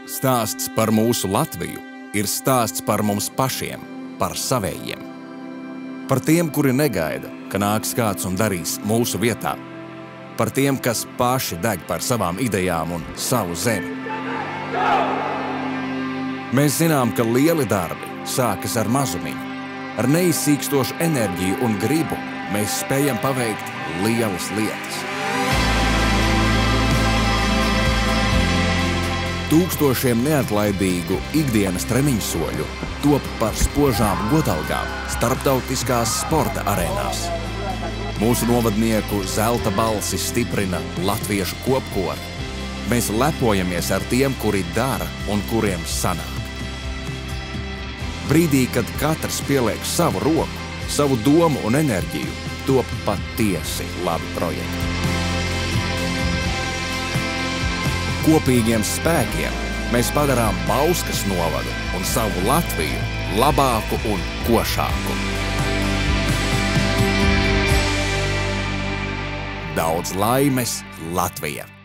Stāsts par mūsu Latviju ir stāsts par mums pašiem, par savējiem. Par tiem, kuri negaida, ka nāks kāds un darīs mūsu vietā. Par tiem, kas paši deg par savām idejām un savu zemi. Mēs zinām, ka lieli darbi sākas ar mazumiņu. Ar neizsīkstošu enerģiju un gribu mēs spējam paveikt lielas lietas. Tūkstošiem neatlaidīgu ikdienas treniņsoļu top par spožām godalgām starptautiskās sporta arēnās. Mūsu novadnieku zelta balsi stiprina latviešu kopkori. Mēs lepojamies ar tiem, kuri dara un kuriem sanāk. Brīdī, kad katrs pieliek savu roku, savu domu un enerģiju, top patiesi labi projekti. Kopīgiem spēkiem mēs padarām Bauskas novadu un savu Latviju labāku un košāku. Daudz laimes, Latvija!